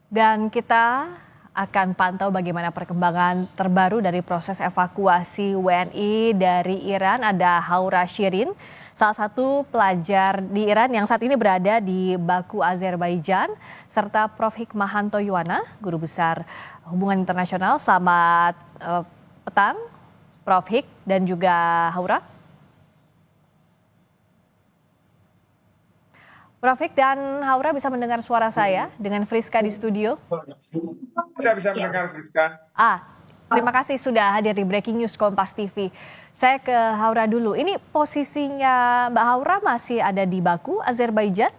Dan kita akan pantau bagaimana perkembangan terbaru dari proses evakuasi WNI dari Iran. Ada Haura Shirin, salah satu pelajar di Iran yang saat ini berada di Baku, Azerbaijan, serta Prof. Hikmahanto Yuwana, Guru Besar Hubungan Internasional. Selamat petang, Prof. Hik dan juga Haura. Prof. Hik dan Haura bisa mendengar suara saya dengan Friska di studio? Saya bisa mendengar, Friska. Terima kasih sudah hadir di Breaking News Kompas TV. Saya ke Haura dulu. Ini posisinya Mbak Haura masih ada di Baku, Azerbaijan?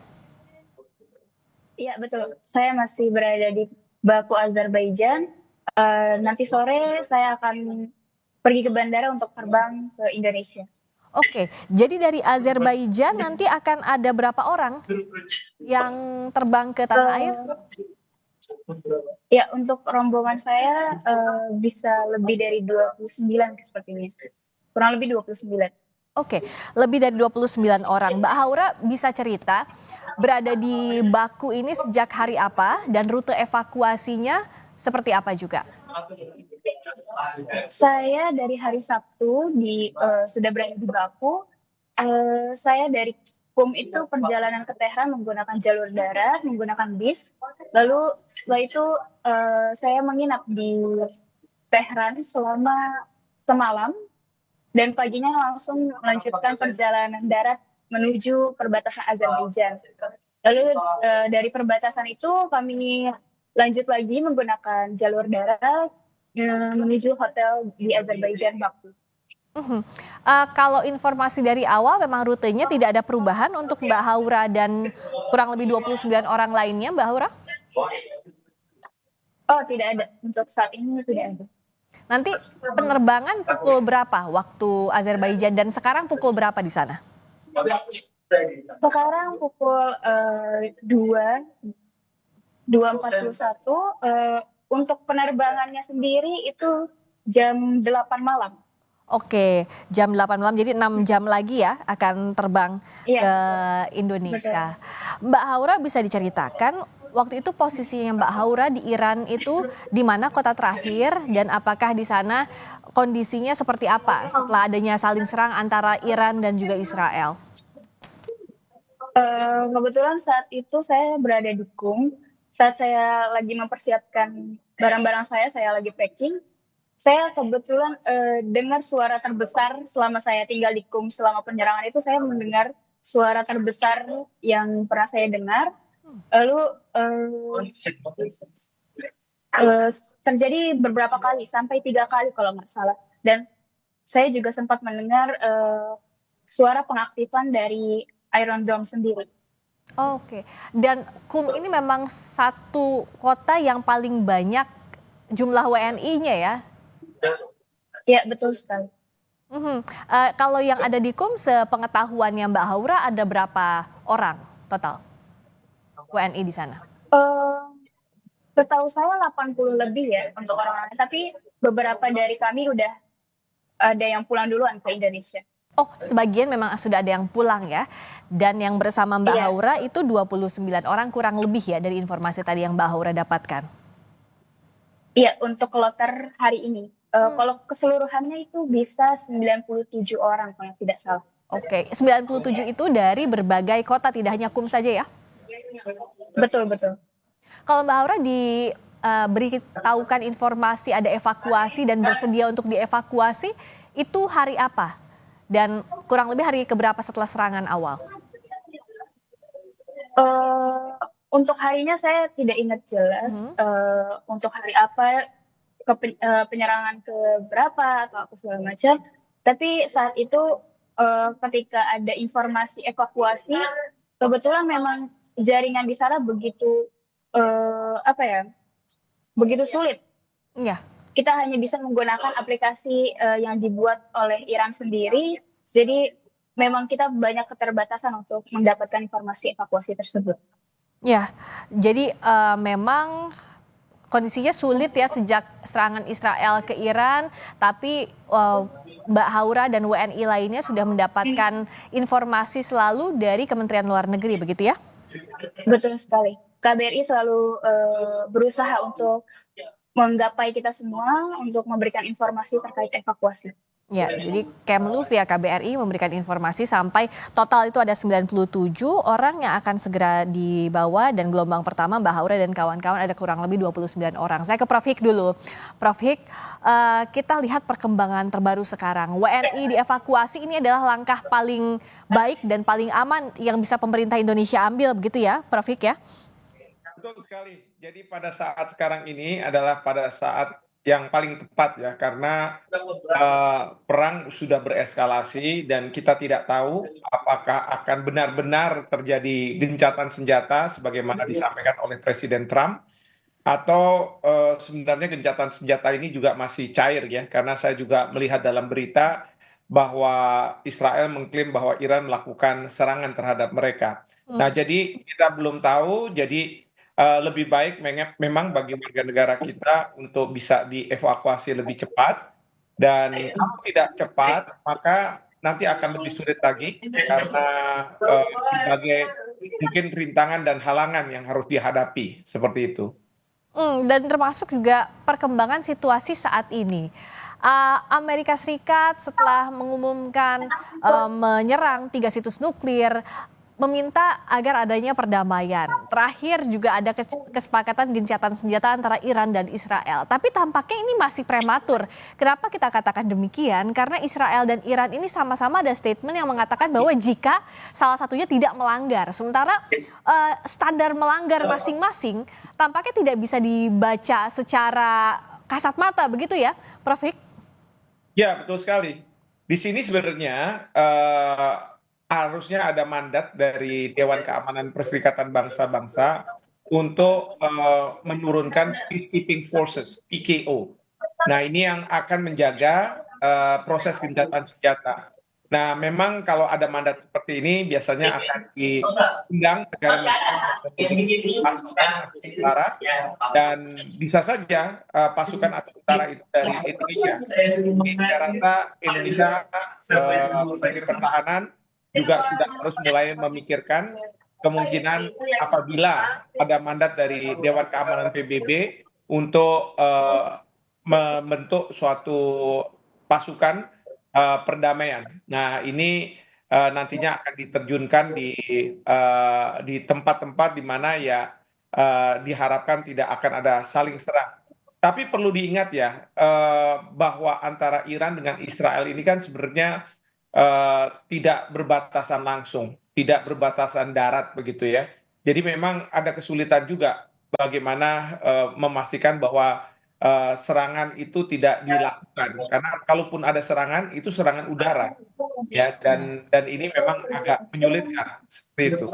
Iya, betul. Saya masih berada di Baku, Azerbaijan. Nanti sore saya akan pergi ke bandara untuk terbang ke Indonesia. Oke, jadi dari Azerbaijan nanti akan ada berapa orang yang terbang ke tanah air? Ya, untuk rombongan saya bisa lebih dari 29 sepertinya. Kurang lebih 29. Oke, lebih dari 29 orang. Mbak Haura bisa cerita berada di Baku ini sejak hari apa dan rute evakuasinya seperti apa juga? Saya dari hari Sabtu sudah berada di Baku. Saya dari KUM itu perjalanan ke Tehran menggunakan jalur darat, menggunakan bis. Lalu setelah itu saya menginap di Tehran selama semalam dan paginya langsung melanjutkan perjalanan darat menuju perbatasan Azerbaijan. Lalu dari perbatasan itu kami lanjut lagi menggunakan jalur darat menuju hotel di Azerbaijan, Baku. Kalau informasi dari awal memang rutenya tidak ada perubahan untuk Mbak Haura dan kurang lebih 29 orang lainnya, Mbak Haura? Oh, tidak ada. Untuk saat ini tidak ada. Nanti penerbangan pukul berapa waktu Azerbaijan dan sekarang pukul berapa di sana? Sekarang pukul 2.41. Untuk penerbangannya sendiri itu jam 8 malam. Oke, jam 8 malam, jadi 6 jam lagi ya akan terbang ke Indonesia. Betul. Mbak Haura bisa diceritakan waktu itu posisinya Mbak Haura di Iran itu di mana kota terakhir dan apakah di sana kondisinya seperti apa setelah adanya saling serang antara Iran dan juga Israel? Kebetulan saat itu saya berada di KUM. Saat saya lagi mempersiapkan barang-barang saya lagi packing. Saya kebetulan dengar suara terbesar selama saya tinggal di KUM selama penyerangan itu. Saya mendengar suara terbesar yang pernah saya dengar. Lalu terjadi beberapa kali, sampai 3 kali kalau nggak salah. Dan saya juga sempat mendengar suara pengaktifan dari Iron Dome sendiri. Oke, dan KUM ini memang satu kota yang paling banyak jumlah WNI-nya ya? Ya, betul sekali. Kalau yang ada di KUM sepengetahuannya Mbak Haura ada berapa orang total WNI di sana? Setahu saya 80 lebih ya untuk orang-orang, tapi beberapa dari kami udah ada yang pulang duluan ke Indonesia. Oh, sebagian memang sudah ada yang pulang ya. Dan yang bersama Mbak Haura itu 29 orang kurang lebih ya dari informasi tadi yang Mbak Haura dapatkan. Iya, untuk kloter hari ini. Kalau keseluruhannya itu bisa 97 orang kalau tidak salah. Oke, 97 itu dari berbagai kota, tidak hanya KUM saja ya? Betul, betul. Kalau Mbak Haura diberitahukan informasi ada evakuasi dan bersedia untuk dievakuasi, itu hari apa? Dan kurang lebih hari keberapa setelah serangan awal? Untuk harinya saya tidak ingat jelas. Untuk hari apa, penyerangan ke berapa atau apa segala macam. Tapi saat itu ketika ada informasi evakuasi, kebetulan memang jaringan di sana begitu begitu sulit. Iya. Kita hanya bisa menggunakan aplikasi yang dibuat oleh Iran sendiri. Jadi memang kita banyak keterbatasan untuk mendapatkan informasi evakuasi tersebut. Ya, jadi memang kondisinya sulit ya sejak serangan Israel ke Iran, tapi Mbak Haura dan WNI lainnya sudah mendapatkan informasi selalu dari Kementerian Luar Negeri, begitu ya? Betul sekali. KBRI selalu berusaha untuk menggapai kita semua untuk memberikan informasi terkait evakuasi. Ya, jadi Kemlu via KBRI memberikan informasi sampai total itu ada 97 orang yang akan segera dibawa dan gelombang pertama Mbak Haura dan kawan-kawan ada kurang lebih 29 orang. Saya ke Prof Hik dulu. Prof Hik, kita lihat perkembangan terbaru sekarang. WNI dievakuasi ini adalah langkah paling baik dan paling aman yang bisa pemerintah Indonesia ambil begitu ya, Prof Hik ya? Betul sekali. Jadi pada saat sekarang ini adalah pada saat yang paling tepat ya, karena perang sudah bereskalasi dan kita tidak tahu apakah akan benar-benar terjadi gencatan senjata sebagaimana disampaikan oleh Presiden Trump, atau sebenarnya gencatan senjata ini juga masih cair ya, karena saya juga melihat dalam berita bahwa Israel mengklaim bahwa Iran melakukan serangan terhadap mereka. Nah, jadi kita belum tahu, jadi lebih baik memang bagi warga negara kita untuk bisa dievakuasi lebih cepat, dan kalau tidak cepat maka nanti akan lebih sulit lagi karena berbagai mungkin rintangan dan halangan yang harus dihadapi seperti itu. Dan termasuk juga perkembangan situasi saat ini. Amerika Serikat setelah mengumumkan menyerang 3 situs nuklir, meminta agar adanya perdamaian. Terakhir juga ada kesepakatan gencatan senjata antara Iran dan Israel. Tapi tampaknya ini masih prematur. Kenapa kita katakan demikian? Karena Israel dan Iran ini sama-sama ada statement yang mengatakan bahwa jika salah satunya tidak melanggar. Sementara standar melanggar masing-masing tampaknya tidak bisa dibaca secara kasat mata begitu ya, Prof Hik? Ya, betul sekali. Di sini sebenarnya harusnya ada mandat dari Dewan Keamanan Perserikatan Bangsa-Bangsa untuk menurunkan Peacekeeping Forces, PKO. Nah, ini yang akan menjaga proses gencatan senjata. Nah, memang kalau ada mandat seperti ini biasanya akan diundang negara-negara pasukan atau tentara, dan bisa saja pasukan atau tentara itu dari Indonesia. Jadi saya rasa Indonesia Menteri Pertahanan juga sudah harus mulai memikirkan kemungkinan apabila ada mandat dari Dewan Keamanan PBB untuk membentuk suatu pasukan perdamaian. Nah, ini nantinya akan diterjunkan di tempat-tempat di mana ya diharapkan tidak akan ada saling serang. Tapi perlu diingat ya bahwa antara Iran dengan Israel ini kan sebenarnya tidak berbatasan langsung, tidak berbatasan darat begitu ya. Jadi memang ada kesulitan juga bagaimana memastikan bahwa serangan itu tidak dilakukan, karena kalaupun ada serangan itu serangan udara ya, dan ini memang agak menyulitkan seperti itu.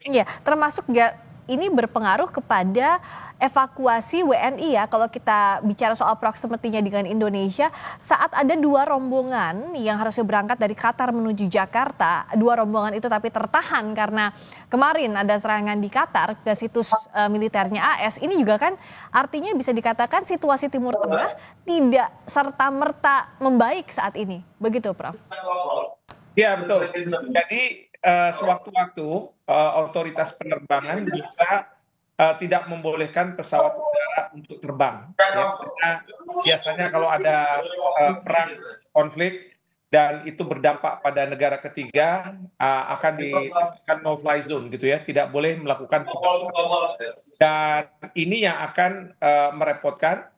Iya, termasuk juga ini berpengaruh kepada evakuasi WNI ya. Kalau kita bicara soal proximity-nya dengan Indonesia, saat ada 2 rombongan yang harusnya berangkat dari Qatar menuju Jakarta, 2 rombongan itu tapi tertahan karena kemarin ada serangan di Qatar ke situs militernya AS. Ini juga kan artinya bisa dikatakan situasi Timur Tengah tidak serta-merta membaik saat ini. Begitu, Prof. Ya, betul. Jadi sewaktu-waktu otoritas penerbangan bisa tidak membolehkan pesawat udara untuk terbang. Ya, karena biasanya kalau ada perang, konflik, dan itu berdampak pada negara ketiga, akan ditetapkan no-fly zone gitu ya, tidak boleh melakukan penerbangan. Dan ini yang akan merepotkan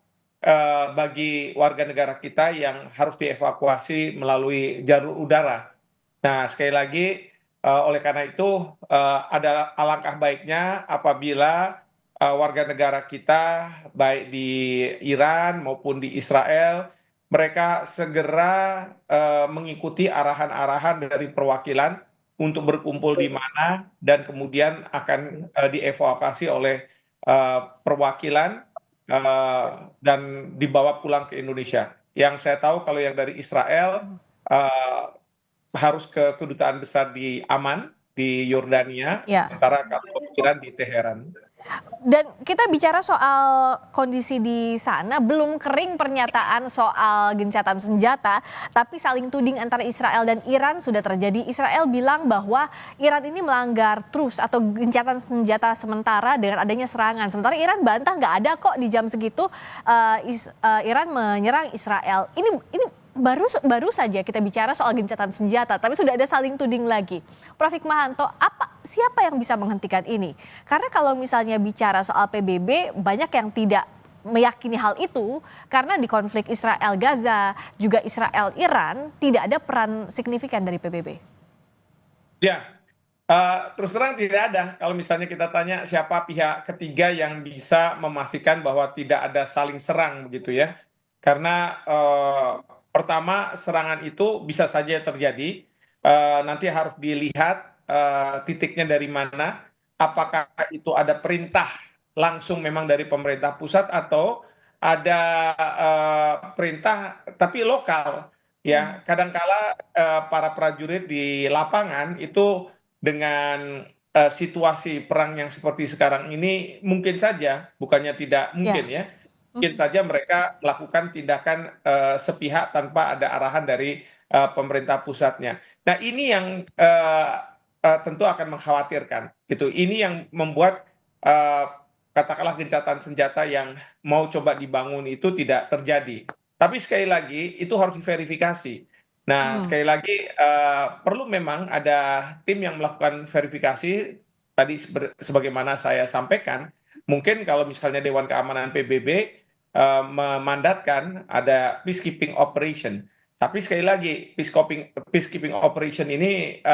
bagi warga negara kita yang harus dievakuasi melalui jalur udara. Nah, sekali lagi, oleh karena itu ada alangkah baiknya apabila warga negara kita baik di Iran maupun di Israel, mereka segera mengikuti arahan-arahan dari perwakilan untuk berkumpul di mana dan kemudian akan dievakuasi oleh perwakilan dan dibawa pulang ke Indonesia. Yang saya tahu kalau yang dari Israel harus ke kedutaan besar di Amman di Yordania, Ya. sementara kalau Iran di Teheran. Dan kita bicara soal kondisi di sana, belum kering pernyataan soal gencatan senjata, tapi saling tuding antara Israel dan Iran sudah terjadi. Israel bilang bahwa Iran ini melanggar truce atau gencatan senjata sementara dengan adanya serangan. Sementara Iran bantah nggak ada kok di jam segitu Iran menyerang Israel. Ini baru saja kita bicara soal gencatan senjata, tapi sudah ada saling tuding lagi. Prof. Hikmahanto, siapa yang bisa menghentikan ini? Karena kalau misalnya bicara soal PBB, banyak yang tidak meyakini hal itu, karena di konflik Israel-Gaza, juga Israel-Iran, tidak ada peran signifikan dari PBB. Ya, terus terang tidak ada. Kalau misalnya kita tanya siapa pihak ketiga yang bisa memastikan bahwa tidak ada saling serang begitu ya. Karena pertama serangan itu bisa saja terjadi, nanti harus dilihat titiknya dari mana, apakah itu ada perintah langsung memang dari pemerintah pusat atau ada perintah tapi lokal ya. Kadangkala para prajurit di lapangan itu dengan situasi perang yang seperti sekarang ini mungkin saja, bukannya tidak mungkin ya, mungkin saja mereka melakukan tindakan sepihak tanpa ada arahan dari pemerintah pusatnya. Nah, ini yang tentu akan mengkhawatirkan, gitu. Ini yang membuat katakanlah gencatan senjata yang mau coba dibangun itu tidak terjadi. Tapi sekali lagi itu harus diverifikasi. Nah, sekali lagi perlu memang ada tim yang melakukan verifikasi. Tadi sebagaimana saya sampaikan, mungkin kalau misalnya Dewan Keamanan PBB memandatkan ada peacekeeping operation. Tapi sekali lagi, peacekeeping operation ini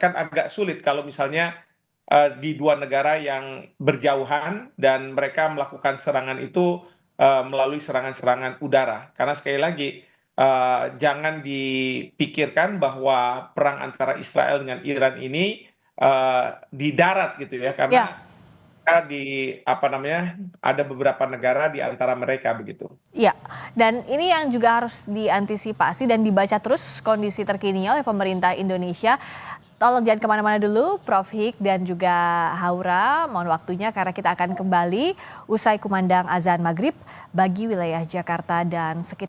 kan agak sulit kalau misalnya di dua negara yang berjauhan dan mereka melakukan serangan itu melalui serangan-serangan udara. Karena sekali lagi, jangan dipikirkan bahwa perang antara Israel dengan Iran ini di darat gitu ya, karena ada beberapa negara di antara mereka begitu. Ya, dan ini yang juga harus diantisipasi dan dibaca terus kondisi terkininya oleh pemerintah Indonesia. Tolong jangan kemana-mana dulu, Prof. Hik dan juga Haura, mohon waktunya karena kita akan kembali usai kumandang azan maghrib bagi wilayah Jakarta dan sekitar.